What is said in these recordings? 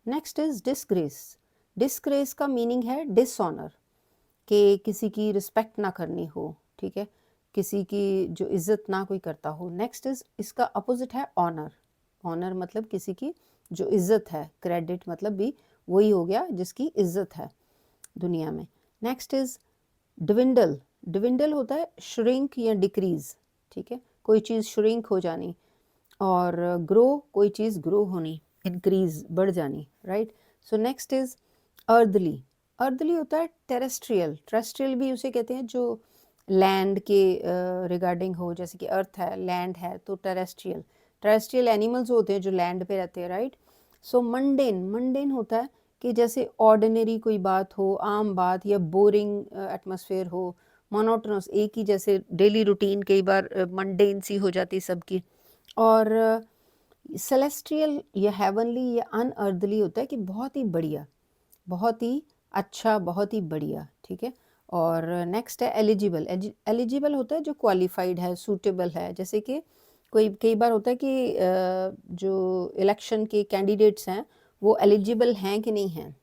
Next is disgrace. Disgrace का meaning है dishonour, कि किसी की रिस्पेक्ट ना करनी हो, ठीक है, किसी की जो इज्जत ना कोई करता हो। नेक्स्ट इज, इसका अपोजिट है ऑनर। ऑनर मतलब किसी की जो इज्जत है, क्रेडिट मतलब भी वही हो गया जिसकी इज्जत है दुनिया में। Next is डिविंडल। डिविंडल होता है श्रिंक या डिक्रीज, ठीक है, कोई चीज़ श्रिंक हो जानी, और ग्रो कोई चीज़ ग्रो होनी, इंक्रीज बढ़ जानी, right. So next is orderly. Orderly होता है टेरेस्ट्रियल। टेरेस्ट्रियल भी उसे कहते हैं जो लैंड के रिगार्डिंग हो, जैसे कि अर्थ है, लैंड है, तो टेरेस्ट्रियल। टेरेस्ट्रियल एनिमल्स होते हैं जो लैंड पे रहते हैं, राइट। सो मंडेन। मंडेन होता है कि जैसे ऑर्डिनरी कोई बात हो, आम बात, या बोरिंग एटमॉस्फेयर हो, मोनोटोनस, एक ही जैसे डेली रूटीन कई बार मंडेन सी हो जाती है सबकी। और सेलेस्ट्रियल या हेवनली या अनअर्दली होता है कि बहुत ही बढ़िया, बहुत ही अच्छा, बहुत ही बढ़िया, ठीक है। और नेक्स्ट है एलिजिबल। एलिजिबल होता है जो क्वालिफाइड है, सूटेबल है, जैसे कि कोई कई बार होता है कि जो इलेक्शन के कैंडिडेट्स हैं वो एलिजिबल हैं कि नहीं हैं,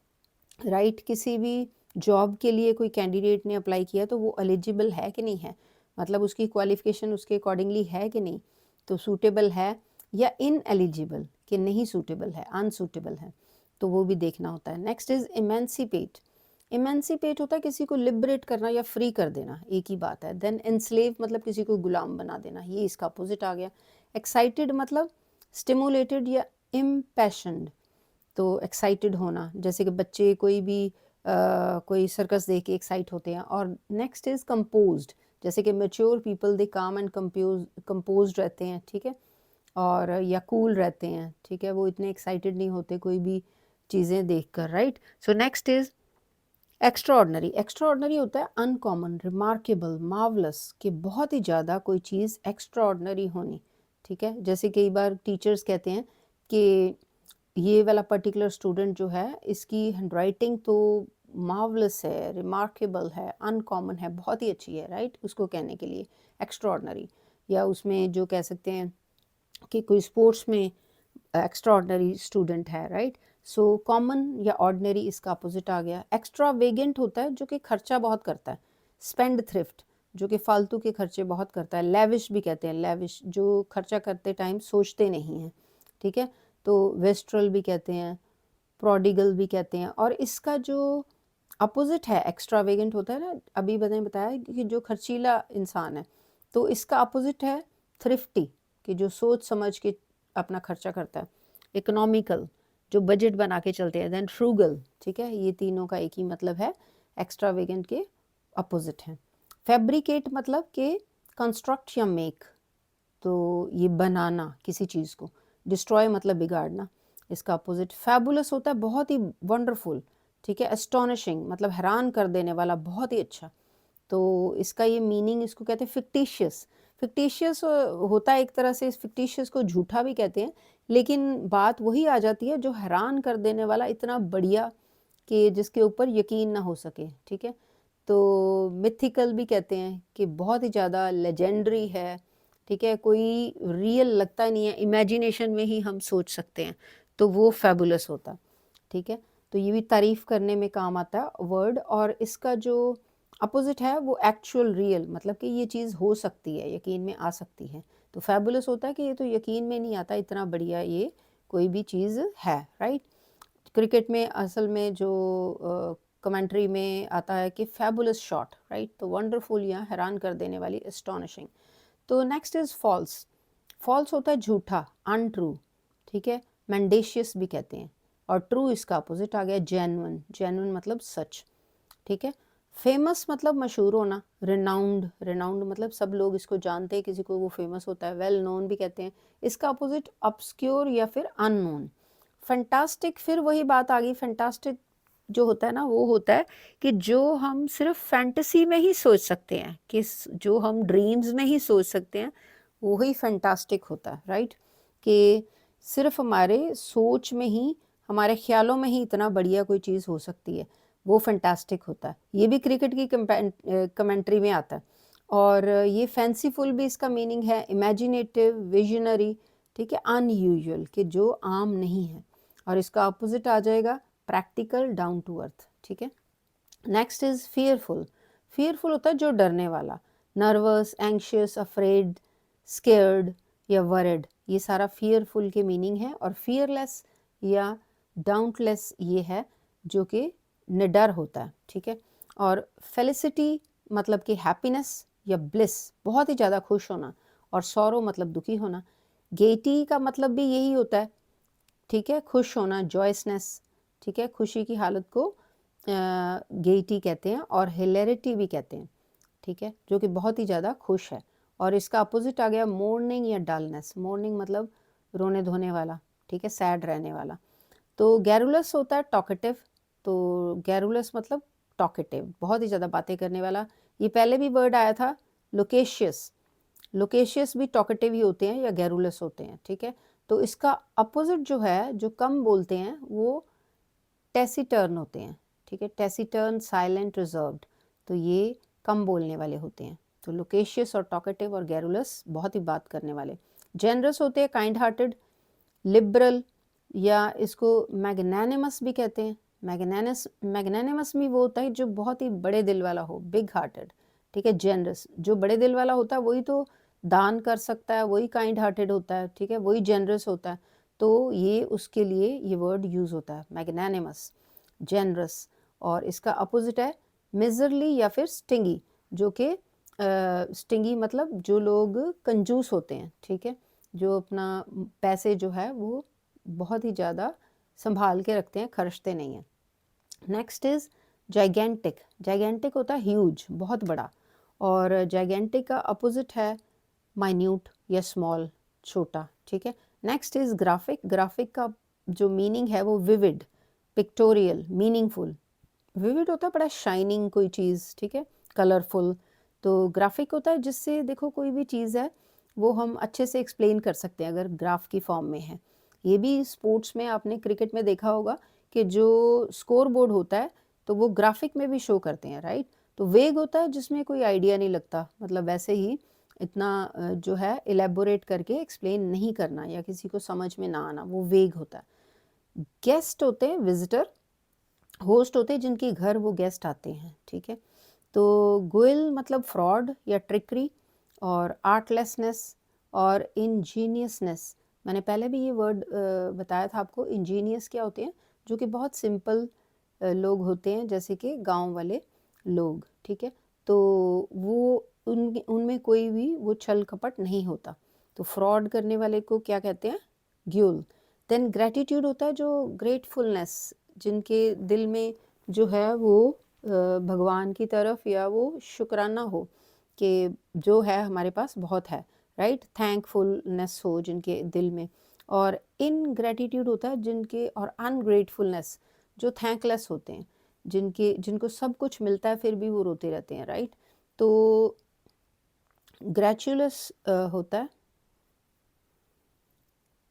राइट। किसी भी जॉब के लिए कोई कैंडिडेट ने अप्लाई किया तो वो एलिजिबल है कि नहीं है, मतलब उसकी क्वालिफिकेशन उसके अकॉर्डिंगली है कि नहीं, तो सूटेबल है, या इन एलिजिबल कि नहीं सूटेबल है, अनसूटेबल है, तो वो भी देखना होता है। Next is emancipate. इमेंसिपेट होता है किसी को लिबरेट करना या फ्री कर देना, एक ही बात है। देन एनस्लेव मतलब किसी को गुलाम बना देना, ये इसका अपोजिट आ गया। एक्साइटेड मतलब स्टिमुलेटेड या इम्पैशन्ड, तो एक्साइटेड होना, जैसे कि बच्चे कोई भी कोई सर्कस देख के एक्साइट होते हैं। और नेक्स्ट इज कंपोज्ड, जैसे कि मैच्योर पीपल दे काम एंड कंपोज्ड रहते हैं, ठीक है, और या कूल रहते हैं, ठीक है, वो इतने एक्साइटेड नहीं होते कोई भी चीज़ें देखकर, right. So next is extraordinary. Extraordinary होता है अनकॉमन, रिमार्केबल, मार्वलस, कि बहुत ही ज़्यादा कोई चीज़ एक्स्ट्राऑर्डिनरी होनी, ठीक है। जैसे कई बार टीचर्स कहते हैं कि ये वाला पर्टिकुलर स्टूडेंट जो है इसकी हैंडराइटिंग तो मार्वलस है, रिमार्केबल है, अनकॉमन है, बहुत ही अच्छी है, राइट, उसको कहने के लिए एक्स्ट्राऑर्डिनरी। या उसमें जो कह सकते हैं कि कोई स्पोर्ट्स में एक्स्ट्राऑर्डिनरी स्टूडेंट है, राइट। सो कॉमन या ऑर्डिनरी इसका अपोजिट आ गया। एक्स्ट्रावेगेंट होता है जो कि खर्चा बहुत करता है। स्पेंड थ्रिफ्ट जो कि फालतू के खर्चे बहुत करता है। लेविश भी कहते हैं, लेविश जो खर्चा करते टाइम सोचते नहीं हैं, ठीक है, तो वेस्ट्रल भी कहते हैं, प्रोडिगल भी कहते हैं। और इसका जो अपोजिट है एक्स्ट्रावेगेंट होता है ना, अभी मैंने बताया कि जो खर्चीला इंसान है, तो इसका अपोजिट है थ्रिफ्टी, कि जो सोच समझ के अपना खर्चा करता है। इकोनॉमिकल जो बजट बना के चलते हैं। देन फ्रूगल, ठीक है, ये तीनों का एक ही मतलब है, एक्स्ट्रावेगेंट के अपोजिट हैं। फैब्रिकेट मतलब कि कंस्ट्रक्ट या मेक, तो ये बनाना किसी चीज़ को। डिस्ट्रॉय मतलब बिगाड़ना, इसका अपोजिट। फैबुलस होता है बहुत ही वंडरफुल, ठीक है। एस्टोनिशिंग मतलब हैरान कर देने वाला, बहुत ही अच्छा, तो इसका ये मीनिंग, इसको कहते हैं फिक्टिशियस। फिक्टिशियस होता है एक तरह से, इस फिक्टिशियस को झूठा भी कहते हैं, लेकिन बात वही आ जाती है जो हैरान कर देने वाला, इतना बढ़िया कि जिसके ऊपर यकीन ना हो सके, ठीक है। तो मिथिकल भी कहते हैं कि बहुत ही ज़्यादा लेजेंडरी है, ठीक है, कोई रियल लगता नहीं है, इमेजिनेशन में ही हम सोच सकते हैं, तो वो फैबुलस होता, ठीक है। तो ये भी तारीफ करने में काम आता है वर्ड। और इसका जो अपोजिट है वो एक्चुअल, रियल, मतलब कि ये चीज़ हो सकती है, यकीन में आ सकती है। तो फैबुलस होता है कि ये तो यकीन में नहीं आता, इतना बढ़िया ये कोई भी चीज़ है, राइट। क्रिकेट में असल में जो कमेंट्री में आता है कि फैबुलस शॉट, राइट, तो वंडरफुल या हैरान कर देने वाली, एस्टोनिशिंग। तो नेक्स्ट इज फॉल्स। फॉल्स होता है झूठा, अनट्रू, ठीक है, मैंडेशियस भी कहते हैं। और ट्रू इसका अपोजिट आ गया जेन्युइन। जेन्युइन मतलब सच, ठीक है। फेमस मतलब मशहूर होना। रिनाउंड, रिनाउंड मतलब सब लोग इसको जानते हैं, किसी को वो फेमस होता है। वेल नोन भी कहते हैं। इसका अपोजिट ऑब्सक्योर या फिर अननोन। फैंटास्टिक, फिर वही बात आ गई, फैंटास्टिक जो होता है ना वो होता है कि जो हम सिर्फ फैंटेसी में ही सोच सकते हैं, कि जो हम ड्रीम्स में ही सोच सकते हैं, वही फैंटास्टिक होता है, राइट। कि सिर्फ हमारे सोच में ही, हमारे ख्यालों में ही इतना बढ़िया कोई चीज़ हो सकती है, वो फैंटास्टिक होता है। ये भी क्रिकेट की कमेंट्री में आता है। और ये फैंसीफुल भी इसका मीनिंग है, इमेजिनेटिव, विजनरी, ठीक है, अनयूजुअल, कि जो आम नहीं है। और इसका अपोजिट आ जाएगा प्रैक्टिकल, डाउन टू अर्थ, ठीक है। Next is fearful. फियरफुल होता है जो डरने वाला, नर्वस, एंग्शियस, अफ्रेड, स्केयर्ड या वरिड, ये सारा फियरफुल के मीनिंग है। और फियरलेस या डाउटलेस ये है जो कि निडर होता है, ठीक है। और फेलिसिटी मतलब कि हैप्पीनेस या ब्लिस, बहुत ही ज़्यादा खुश होना, और सॉरो मतलब दुखी होना। गेटी का मतलब भी यही होता है, ठीक है, खुश होना, जॉयसनेस, ठीक है, खुशी की हालत को गेटी कहते हैं, और हिलेरिटी भी कहते हैं, ठीक है, जो कि बहुत ही ज़्यादा खुश है। और इसका अपोजिट आ गया मोर्निंग या डलनेस। मोर्निंग मतलब रोने धोने वाला, ठीक है, सैड रहने वाला। तो गैरुलस होता है टॉकेटिव, तो गैरुलस मतलब टॉकेटिव, बहुत ही ज़्यादा बातें करने वाला। ये पहले भी वर्ड आया था लोकेशियस, लोकेशियस भी टॉकेटिव ही होते हैं या गैरुलस होते हैं, ठीक है। तो इसका अपोजिट जो है, जो कम बोलते हैं, वो टेसिटर्न होते हैं, ठीक है, टेसिटर्न, साइलेंट, रिजर्व्ड, तो ये कम बोलने वाले होते हैं। तो लोकेशियस और टॉकेटिव और गैरुलस बहुत ही बात करने वाले। जेनरस होते हैं काइंड हार्टेड, लिबरल, या इसको मैग्नानिमस भी कहते हैं। मैग्नानिमस भी वो होता है जो बहुत ही बड़े दिल वाला हो, बिग हार्टेड, ठीक है। जेनरस जो बड़े दिल वाला होता है वही तो दान कर सकता है, वही काइंड हार्टेड होता है, ठीक है, वही जेनरस होता है। तो ये उसके लिए ये वर्ड यूज़ होता है, मैग्नानिमस, जेनरस। और इसका अपोजिट है मिजरली या फिर स्टिंगी, जो कि स्टिंगी मतलब जो लोग कंजूस होते हैं, ठीक है, जो अपना पैसे जो है वो बहुत ही ज़्यादा संभाल के रखते हैं, खर्चते नहीं हैं। Next is gigantic. जाइगेंटिक होता है ह्यूज, बहुत बड़ा, और जाइगेंटिक का अपोजिट है माइन्यूट या स्मॉल, छोटा, ठीक है। Next is graphic. ग्राफिक का जो मीनिंग है वो विविड, पिक्टोरियल, मीनिंगफुल। विविड होता है बड़ा शाइनिंग कोई चीज़, ठीक है, कलरफुल। तो ग्राफिक होता है जिससे देखो कोई भी चीज़ है वो हम अच्छे से एक्सप्लेन कर सकते हैं अगर ग्राफ की फॉर्म में है। ये भी स्पोर्ट्स में आपने क्रिकेट में देखा होगा कि जो स्कोर बोर्ड होता है तो वो ग्राफिक में भी शो करते हैं, राइट। तो वेग होता है जिसमें कोई आइडिया नहीं लगता, मतलब वैसे ही इतना जो है इलेबोरेट करके एक्सप्लेन नहीं करना या किसी को समझ में ना आना, वो वेग होता है। गेस्ट होते हैं विजिटर, होस्ट होते हैं जिनके घर वो गेस्ट आते हैं, ठीक है। तो गुइल मतलब फ्रॉड या ट्रिकरी, और आर्टलेसनेस और इंजीनियसनेस। मैंने पहले भी ये वर्ड बताया था आपको। इंजीनियस क्या होते हैं, जो कि बहुत सिंपल लोग होते हैं, जैसे कि गांव वाले लोग, ठीक है। तो वो उनमें कोई भी वो छल कपट नहीं होता। तो फ्रॉड करने वाले को क्या कहते हैं, ग्यूल। देन ग्रेटिट्यूड होता है जो ग्रेटफुलनेस, जिनके दिल में जो है वो भगवान की तरफ या वो शुक्राना हो कि जो है हमारे पास बहुत है, राइट, थैंकफुलनेस हो जिनके दिल में। और इनग्रेटिट्यूड होता है जिनके, और अनग्रेटफुलनेस जो थैंकलेस होते हैं, जिनको सब कुछ मिलता है फिर भी वो रोते रहते हैं, राइट। तो ग्रेचुलस होता है